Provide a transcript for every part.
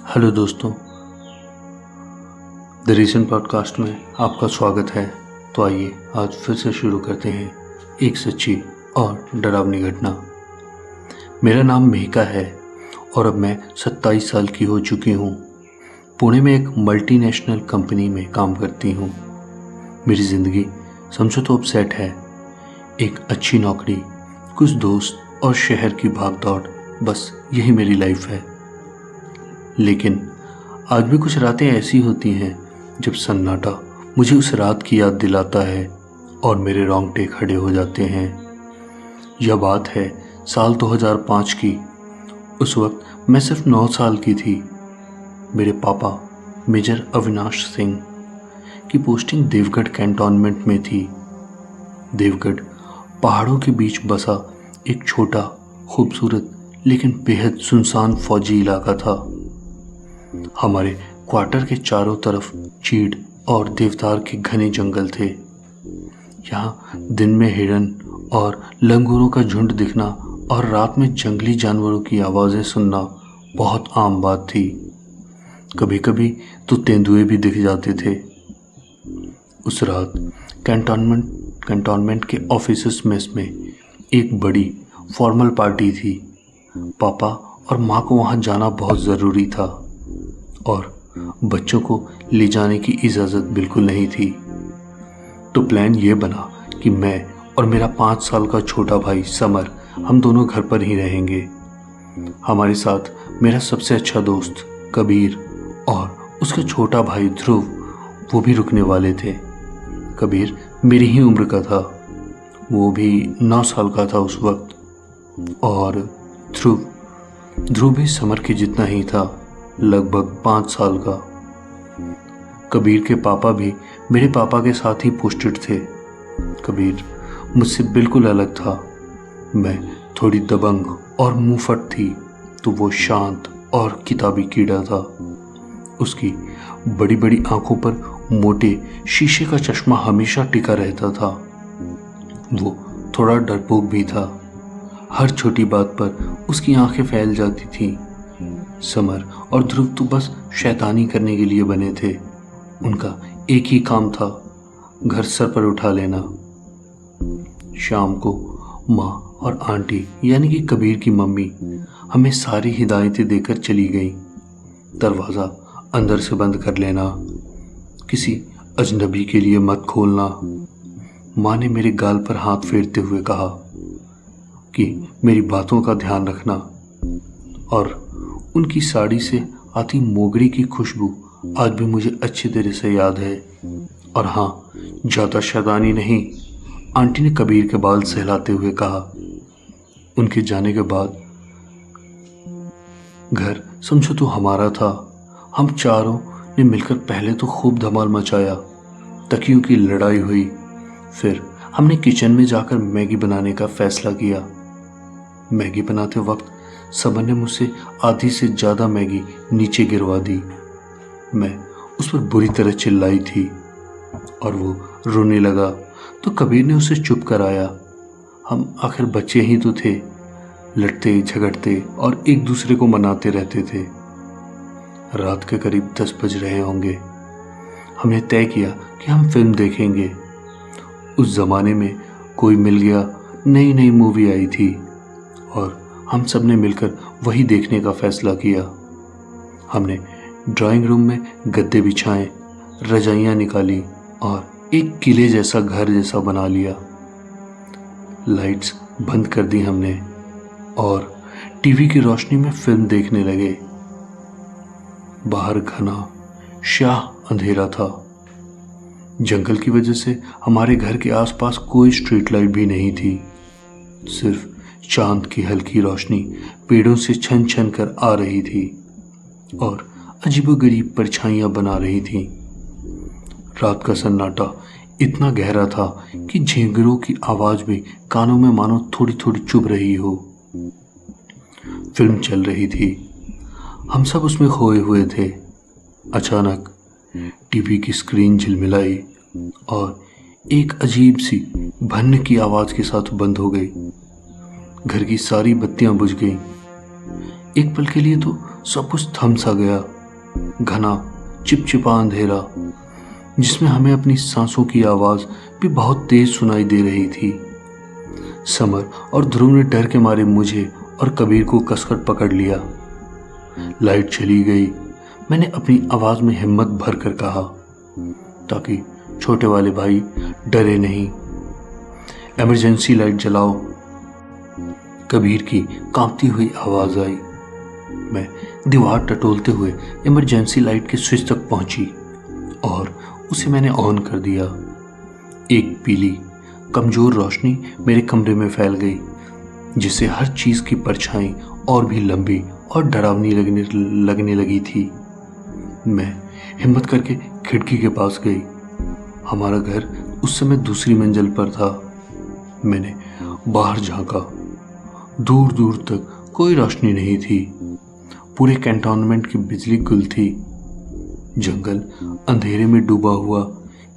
Hello दोस्तों, the recent podcast में आपका स्वागत है। तो आइए आज फिर से शुरू करते हैं एक सच्ची और डरावनी घटना। मेरा नाम मेहका है और अब मैं 27 साल की हो चुकी हूँ। पुणे में एक मल्टीनेशनल कंपनी में काम करती हूँ। मेरी ज़िंदगी समझो तो अब सेट है। एक अच्छी नौकरी, कुछ दोस्त और शहर की भागदौड़, बस यही मेरी लाइफ है। लेकिन आज भी कुछ रातें ऐसी होती हैं जब सन्नाटा मुझे उस रात की याद दिलाता है और मेरे रोंगटे खड़े हो जाते हैं। यह बात है साल 2005 की। उस वक्त मैं सिर्फ 9 साल की थी। मेरे पापा मेजर अविनाश सिंह की पोस्टिंग देवगढ़ कैंटोनमेंट में थी। देवगढ़ पहाड़ों के बीच बसा एक छोटा, खूबसूरत लेकिन बेहद सुनसान फौजी इलाका था। हमारे क्वार्टर के चारों तरफ चीड़ और देवदार के घने जंगल थे। यहाँ दिन में हिरन और लंगूरों का झुंड दिखना और रात में जंगली जानवरों की आवाज़ें सुनना बहुत आम बात थी। कभी कभी तो तेंदुए भी दिख जाते थे। उस रात कैंटोनमेंट के ऑफिसर्स मेस में एक बड़ी फॉर्मल पार्टी थी। पापा और माँ को वहाँ जाना बहुत ज़रूरी था और बच्चों को ले जाने की इजाज़त बिल्कुल नहीं थी। तो प्लान ये बना कि मैं और मेरा 5 साल का छोटा भाई समर, हम दोनों घर पर ही रहेंगे। हमारे साथ मेरा सबसे अच्छा दोस्त कबीर और उसका छोटा भाई ध्रुव, वो भी रुकने वाले थे। कबीर मेरी ही उम्र का था, वो भी 9 साल का था उस वक्त। और ध्रुव भी समर के जितना ही था, लगभग 5 साल का। कबीर के पापा भी मेरे पापा के साथ ही पोस्टेड थे। कबीर मुझसे बिल्कुल अलग था। मैं थोड़ी दबंग और मुंहफट थी, तो वो शांत और किताबी कीड़ा था। उसकी बड़ी बड़ी आंखों पर मोटे शीशे का चश्मा हमेशा टिका रहता था। वो थोड़ा डरपोक भी था। हर छोटी बात पर उसकी आंखें फैल जाती थीं। समर और ध्रुव तो बस शैतानी करने के लिए बने थे। उनका एक ही काम था, घर सर पर उठा लेना। शाम को माँ और आंटी यानी कि कबीर की मम्मी हमें सारी हिदायतें देकर चली गई। दरवाज़ा अंदर से बंद कर लेना, किसी अजनबी के लिए मत खोलना। माँ ने मेरे गाल पर हाथ फेरते हुए कहा कि मेरी बातों का ध्यान रखना। और उनकी साड़ी से आती मोगरी की खुशबू आज भी मुझे अच्छी तरह से याद है। और हाँ, ज़्यादा शैतानी नहीं, आंटी ने कबीर के बाल सहलाते हुए कहा। उनके जाने के बाद घर समझो तो हमारा था। हम चारों ने मिलकर पहले तो खूब धमाल मचाया, तकियों की लड़ाई हुई। फिर हमने किचन में जाकर मैगी बनाने का फैसला किया। मैगी बनाते वक्त समर ने मुझसे आधी से ज़्यादा मैगी नीचे गिरवा दी। मैं उस पर बुरी तरह चिल्लाई थी और वो रोने लगा, तो कबीर ने उसे चुप कराया। हम आखिर बच्चे ही तो थे, लड़ते झगड़ते और एक दूसरे को मनाते रहते थे। रात के करीब 10 बज रहे होंगे। हमने तय किया कि हम फिल्म देखेंगे। उस ज़माने में कोई मिल गया नई नई मूवी आई थी और हम सब ने मिलकर वही देखने का फैसला किया। हमने ड्राइंग रूम में गद्दे बिछाए, रजाइयाँ निकाली और एक किले जैसा घर जैसा बना लिया। लाइट्स बंद कर दी हमने और टीवी की रोशनी में फिल्म देखने लगे। बाहर घना स्याह अंधेरा था। जंगल की वजह से हमारे घर के आसपास कोई स्ट्रीट लाइट भी नहीं थी। सिर्फ चांद की हल्की रोशनी पेड़ों से छन छन कर आ रही थी और अजीबोगरीब परछाइयां बना रही थी। रात का सन्नाटा इतना गहरा था कि झींगरों की आवाज भी कानों में मानो थोड़ी थोड़ी चुभ रही हो। फिल्म चल रही थी, हम सब उसमें खोए हुए थे। अचानक टीवी की स्क्रीन झिलमिलाई और एक अजीब सी भन्न की आवाज के साथ बंद हो गई। घर की सारी बत्तियां बुझ गईं। एक पल के लिए तो सब कुछ थम सा गया। घना चिपचिपा अंधेरा जिसमें हमें अपनी सांसों की आवाज़ भी बहुत तेज सुनाई दे रही थी। समर और ध्रुव ने डर के मारे मुझे और कबीर को कसकर पकड़ लिया। लाइट चली गई। मैंने अपनी आवाज़ में हिम्मत भर कर कहा, ताकि छोटे वाले भाई डरे नहीं। इमरजेंसी लाइट जलाओ। कबीर की कांपती हुई आवाज़ आई। मैं दीवार टटोलते हुए इमरजेंसी लाइट के स्विच तक पहुंची और उसे मैंने ऑन कर दिया। एक पीली कमज़ोर रोशनी मेरे कमरे में फैल गई, जिससे हर चीज़ की परछाई और भी लंबी और डरावनी लगने लगी थी। मैं हिम्मत करके खिड़की के पास गई। हमारा घर उस समय दूसरी मंजिल पर था। मैंने बाहर झांका। दूर दूर तक कोई रोशनी नहीं थी। पूरे कैंटोनमेंट की बिजली गुल थी। जंगल अंधेरे में डूबा हुआ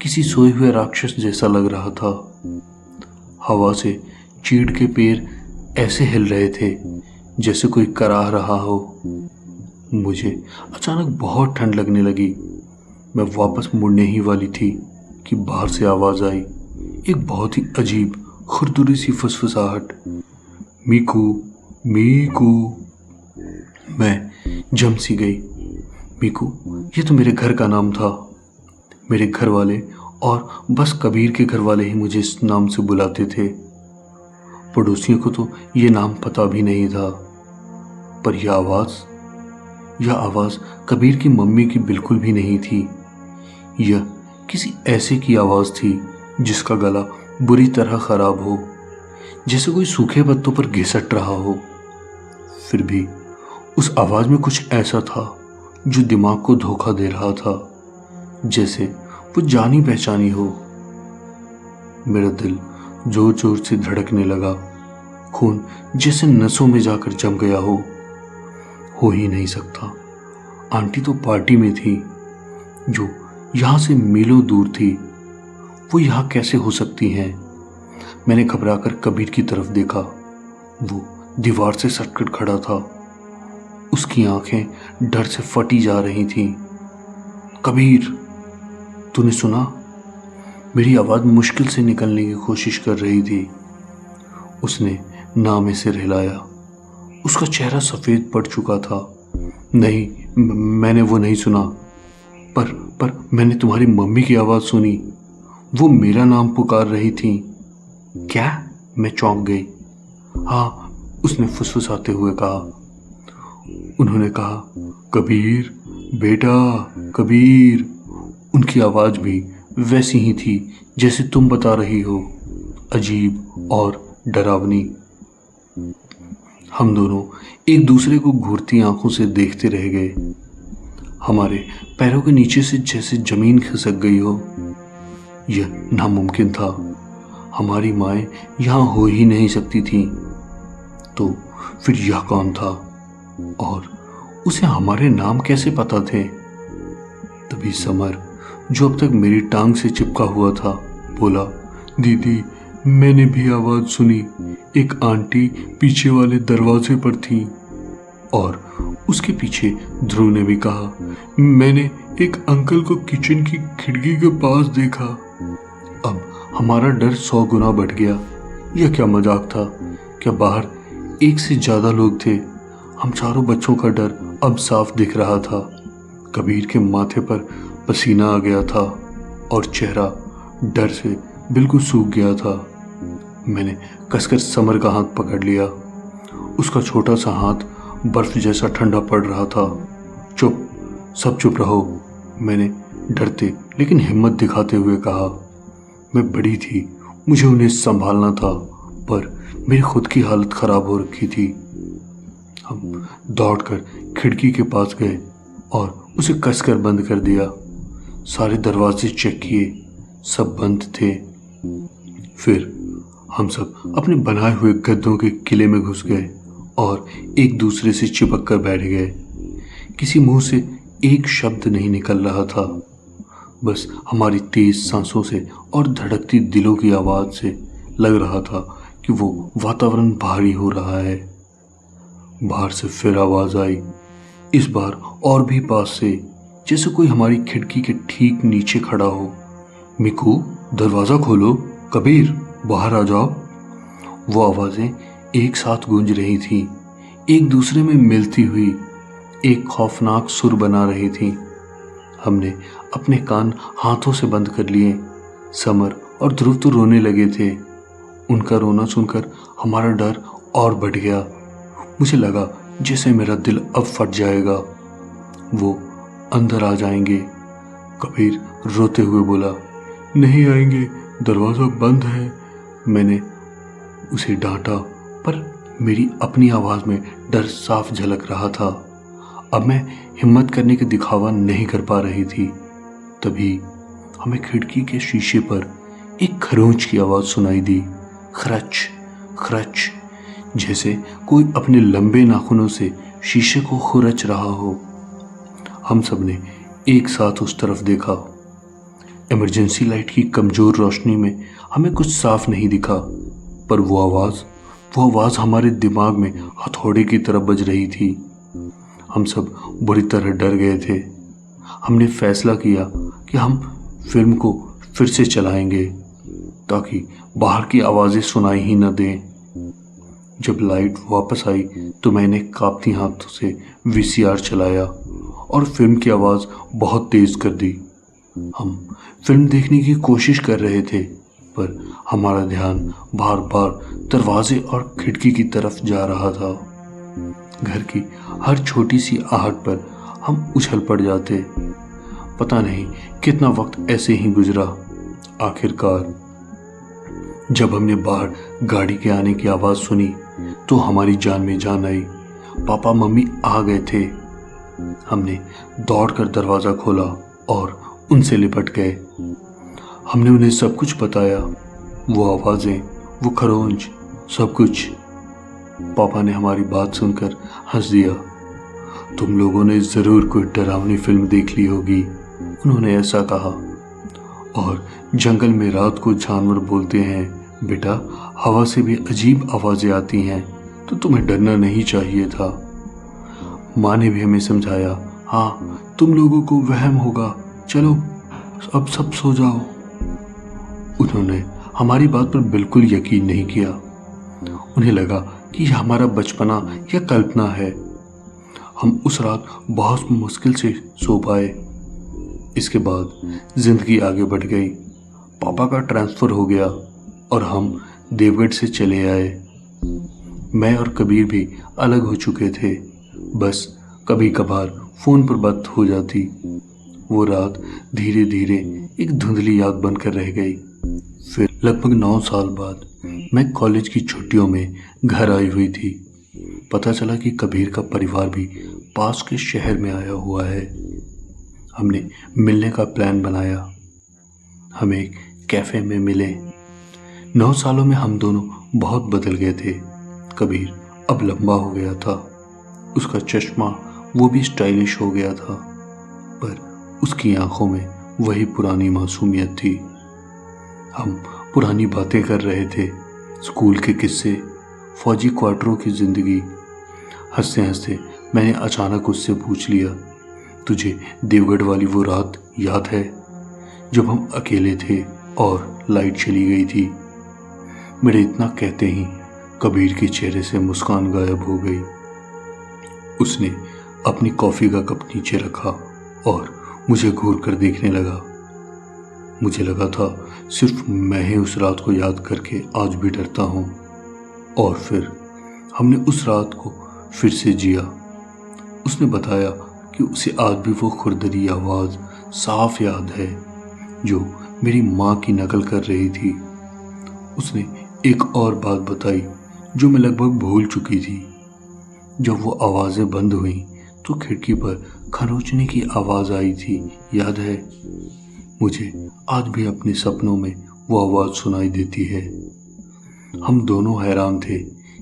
किसी सोए हुए राक्षस जैसा लग रहा था। हवा से चीड़ के पेड़ ऐसे हिल रहे थे जैसे कोई कराह रहा हो। मुझे अचानक बहुत ठंड लगने लगी। मैं वापस मुड़ने ही वाली थी कि बाहर से आवाज़ आई, एक बहुत ही अजीब खुरदुरी सी फुसफुसाहट। मीकू, मीकू। मैं जम सी गई। मीकू, ये तो मेरे घर का नाम था। मेरे घर वाले और बस कबीर के घर वाले ही मुझे इस नाम से बुलाते थे। पड़ोसियों को तो ये नाम पता भी नहीं था। पर यह आवाज़ कबीर की मम्मी की बिल्कुल भी नहीं थी। यह किसी ऐसे की आवाज़ थी जिसका गला बुरी तरह ख़राब हो, जैसे कोई सूखे पत्तों पर घिसट रहा हो। फिर भी उस आवाज़ में कुछ ऐसा था जो दिमाग को धोखा दे रहा था, जैसे वो जानी पहचानी हो। मेरा दिल जोर जोर से धड़कने लगा। खून जैसे नसों में जाकर जम गया हो ही नहीं सकता। आंटी तो पार्टी में थी, जो यहाँ से मीलों दूर थी। वो यहाँ कैसे हो सकती हैं? मैंने घबराकर कबीर की तरफ देखा। वो दीवार से सटकर खड़ा था। उसकी आंखें डर से फटी जा रही थीं। कबीर, तूने सुना? मेरी आवाज़ मुश्किल से निकलने की कोशिश कर रही थी। उसने ना में सिर हिलाया। उसका चेहरा सफ़ेद पड़ चुका था। नहीं, मैंने वो नहीं सुना। पर मैंने तुम्हारी मम्मी की आवाज़ सुनी। वो मेरा नाम पुकार रही थी। क्या? मैं चौंक गई। हाँ, उसने फुसफुसाते हुए कहा। उन्होंने कहा, कबीर बेटा, कबीर। उनकी आवाज़ भी वैसी ही थी जैसे तुम बता रही हो, अजीब और डरावनी। हम दोनों एक दूसरे को घूरती आंखों से देखते रह गए। हमारे पैरों के नीचे से जैसे ज़मीन खिसक गई हो। यह नामुमकिन था। हमारी माएँ यहाँ हो ही नहीं सकती थीं। तो फिर यह कौन था और उसे हमारे नाम कैसे पता थे? तभी समर, जो अब तक मेरी टांग से चिपका हुआ था, बोला, दीदी, मैंने भी आवाज़ सुनी। एक आंटी पीछे वाले दरवाजे पर थी। और उसके पीछे ध्रुव ने भी कहा, मैंने एक अंकल को किचन की खिड़की के पास देखा। अब हमारा डर 100 गुना बढ़ गया। यह क्या मजाक था? क्या बाहर एक से ज़्यादा लोग थे? हम चारों बच्चों का डर अब साफ दिख रहा था। कबीर के माथे पर पसीना आ गया था और चेहरा डर से बिल्कुल सूख गया था। मैंने कसकर समर का हाथ पकड़ लिया। उसका छोटा सा हाथ बर्फ जैसा ठंडा पड़ रहा था। चुप, सब चुप रहो, मैंने डरते लेकिन हिम्मत दिखाते हुए कहा। मैं बड़ी थी, मुझे उन्हें संभालना था, पर मेरी खुद की हालत खराब हो रखी थी। हम दौड़कर खिड़की के पास गए और उसे कसकर बंद कर दिया। सारे दरवाजे चेक किए, सब बंद थे। फिर हम सब अपने बनाए हुए गद्दों के किले में घुस गए और एक दूसरे से चिपक कर बैठ गए। किसी मुंह से एक शब्द नहीं निकल रहा था। बस हमारी तेज सांसों से और धड़कती दिलों की आवाज़ से लग रहा था कि वो वातावरण भारी हो रहा है। बाहर से फिर आवाज़ आई, इस बार और भी पास से, जैसे कोई हमारी खिड़की के ठीक नीचे खड़ा हो। मिकू, दरवाज़ा खोलो, कबीर बाहर आ जाओ। वो आवाज़ें एक साथ गूंज रही थीं, एक दूसरे में मिलती हुई एक खौफनाक सुर बना रही थीं। हमने अपने कान हाथों से बंद कर लिए। समर और ध्रुव तो रोने लगे थे। उनका रोना सुनकर हमारा डर और बढ़ गया। मुझे लगा जैसे मेरा दिल अब फट जाएगा। वो अंदर आ जाएंगे। कबीर रोते हुए बोला, नहीं आएंगे, दरवाज़ा बंद है। मैंने उसे डांटा, पर मेरी अपनी आवाज़ में डर साफ झलक रहा था। अब मैं हिम्मत करने का दिखावा नहीं कर पा रही थी। तभी हमें खिड़की के शीशे पर एक खरोंच की आवाज़ सुनाई दी, खरच खरच, जैसे कोई अपने लंबे नाखूनों से शीशे को खुरच रहा हो। हम सब ने एक साथ उस तरफ देखा। इमरजेंसी लाइट की कमज़ोर रोशनी में हमें कुछ साफ नहीं दिखा, पर वो आवाज़ हमारे दिमाग में हथौड़े की तरह बज रही थी। हम सब बुरी तरह डर गए थे। हमने फैसला किया कि हम फिल्म को फिर से चलाएंगे ताकि बाहर की आवाज़ें सुनाई ही न दें। जब लाइट वापस आई तो मैंने कांपती हाथों से वीसीआर चलाया और फिल्म की आवाज़ बहुत तेज़ कर दी। हम फिल्म देखने की कोशिश कर रहे थे, पर हमारा ध्यान बार बार दरवाजे और खिड़की की तरफ जा रहा था। घर की हर छोटी सी आहट पर हम उछल पड़ जाते। पता नहीं कितना वक्त ऐसे ही गुजरा। आखिरकार जब हमने बाहर गाड़ी के आने की आवाज़ सुनी तो हमारी जान में जान आई। पापा मम्मी आ गए थे। हमने दौड़कर दरवाज़ा खोला और उनसे लिपट गए। हमने उन्हें सब कुछ बताया, वो आवाज़ें, वो खरोंच, सब कुछ। पापा ने हमारी बात सुनकर हंस दिया। तुम लोगों ने ज़रूर कोई डरावनी फिल्म देख ली होगी, उन्होंने ऐसा कहा। और जंगल में रात को जानवर बोलते हैं, बेटा हवा से भी अजीब आवाज़ें आती हैं, तो तुम्हें डरना नहीं चाहिए था। माँ ने भी हमें समझाया, हाँ तुम लोगों को वहम होगा, चलो अब सब सो जाओ। उन्होंने हमारी बात पर बिल्कुल यकीन नहीं किया। उन्हें लगा कि यह हमारा बचपना या कल्पना है। हम उस रात बहुत मुश्किल से सो पाए। इसके बाद जिंदगी आगे बढ़ गई। पापा का ट्रांसफ़र हो गया और हम देवगढ़ से चले आए। मैं और कबीर भी अलग हो चुके थे। बस कभी कभार फ़ोन पर बात हो जाती। वो रात धीरे धीरे एक धुंधली याद बनकर रह गई। फिर लगभग 9 साल बाद मैं कॉलेज की छुट्टियों में घर आई हुई थी। पता चला कि कबीर का परिवार भी पास के शहर में आया हुआ है। हमने मिलने का प्लान बनाया। हम एक कैफ़े में मिले। 9 सालों में हम दोनों बहुत बदल गए थे। कबीर अब लंबा हो गया था, उसका चश्मा वो भी स्टाइलिश हो गया था, पर उसकी आंखों में वही पुरानी मासूमियत थी। हम पुरानी बातें कर रहे थे, स्कूल के किस्से, फौजी क्वार्टरों की ज़िंदगी। हंसते हंसते मैंने अचानक उससे पूछ लिया, तुझे देवगढ़ वाली वो रात याद है जब हम अकेले थे और लाइट चली गई थी? मेरे इतना कहते ही कबीर के चेहरे से मुस्कान गायब हो गई। उसने अपनी कॉफ़ी का कप नीचे रखा और मुझे घूर कर देखने लगा। मुझे लगा था सिर्फ मैं ही उस रात को याद करके आज भी डरता हूँ। और फिर हमने उस रात को फिर से जिया। उसने बताया कि उसे आज भी वो खुरदरी आवाज़ साफ याद है जो मेरी माँ की नकल कर रही थी। उसने एक और बात बताई जो मैं लगभग भूल चुकी थी। जब वो आवाज़ें बंद हुईं तो खिड़की पर खरोंचने की आवाज़ आई थी, याद है? मुझे आज भी अपने सपनों में वो आवाज़ सुनाई देती है। हम दोनों हैरान थे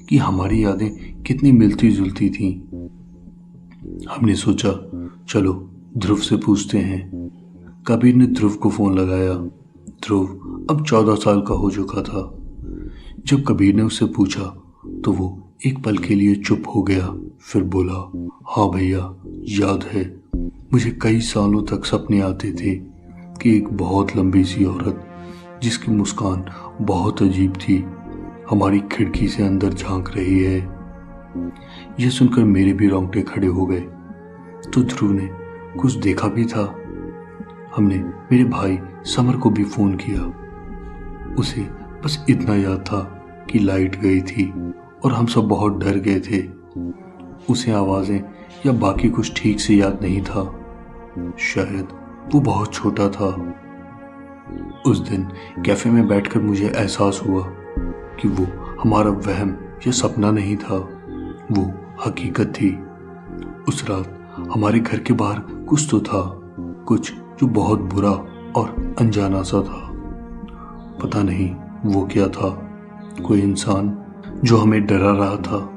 कि हमारी यादें कितनी मिलती जुलती थीं। हमने सोचा चलो ध्रुव से पूछते हैं। कबीर ने ध्रुव को फ़ोन लगाया। ध्रुव अब 14 साल का हो चुका था। जब कबीर ने उससे पूछा तो वो एक पल के लिए चुप हो गया, फिर बोला, हाँ भैया याद है, मुझे कई सालों तक सपने आते थे कि एक बहुत लंबी सी औरत जिसकी मुस्कान बहुत अजीब थी हमारी खिड़की से अंदर झांक रही है। यह सुनकर मेरे भी रोंगटे खड़े हो गए। तो ध्रुव ने कुछ देखा भी था। हमने मेरे भाई समर को भी फोन किया। उसे बस इतना याद था कि लाइट गई थी और हम सब बहुत डर गए थे। उसे आवाजें या बाकी कुछ ठीक से याद नहीं था। शायद वो बहुत छोटा था। उस दिन कैफे में बैठकर मुझे एहसास हुआ कि वो हमारा वहम या सपना नहीं था, वो हकीकत थी। उस रात हमारे घर के बाहर कुछ तो था, कुछ जो बहुत बुरा और अनजाना सा था। पता नहीं वो क्या था। कोई इंसान जो हमें डरा रहा था,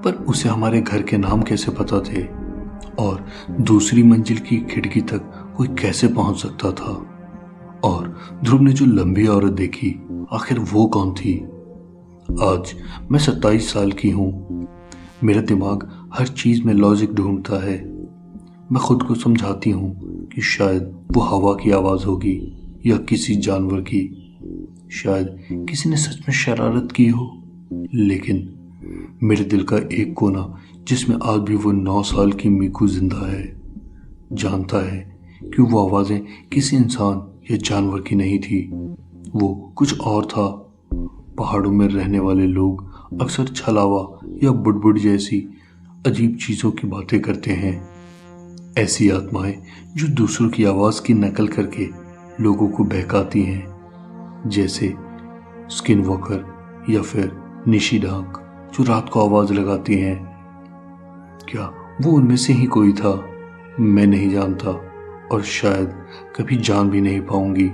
पर उसे हमारे घर के नाम कैसे पता थे और दूसरी मंजिल की खिड़की तक कोई कैसे पहुंच सकता था। और ध्रुव ने जो लंबी औरत देखी, आखिर वो कौन थी। आज मैं 27 साल की हूं। मेरा दिमाग हर चीज में लॉजिक ढूंढता है। मैं खुद को समझाती हूँ कि शायद वो हवा की आवाज होगी या किसी जानवर की, शायद किसी ने सच में शरारत की हो। लेकिन मेरे दिल का एक कोना जिसमें आज भी वो 9 साल की मीकू जिंदा है, जानता है कि वो आवाजें किसी इंसान या जानवर की नहीं थी, वो कुछ और था। पहाड़ों में रहने वाले लोग अक्सर छलावा या बुड़बुड़ जैसी अजीब चीजों की बातें करते हैं। ऐसी आत्माएं जो दूसरों की आवाज की नकल करके लोगों को बहकाती हैं, जैसे स्किन वॉकर या फिर निशिडांक जो रात को आवाज लगाती हैं। क्या वो उनमें से ही कोई था? मैं नहीं जानता और शायद कभी जान भी नहीं पाऊंगी।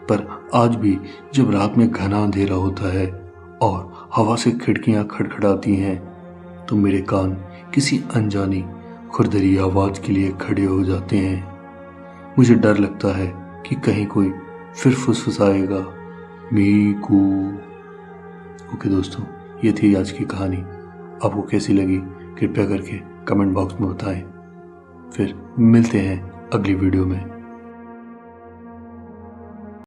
पर आज भी जब रात में घना अंधेरा होता है और हवा से खिड़कियां खड़खड़ाती हैं, तो मेरे कान किसी अनजानी खुरदरी आवाज के लिए खड़े हो जाते हैं। मुझे डर लगता है कि कहीं कोई फिर फुसफुसाएगा, मीकू। ओके दोस्तों, ये थी आज की कहानी। आपको कैसी लगी कृपया करके कमेंट बॉक्स में बताएं। फिर मिलते हैं अगली वीडियो में।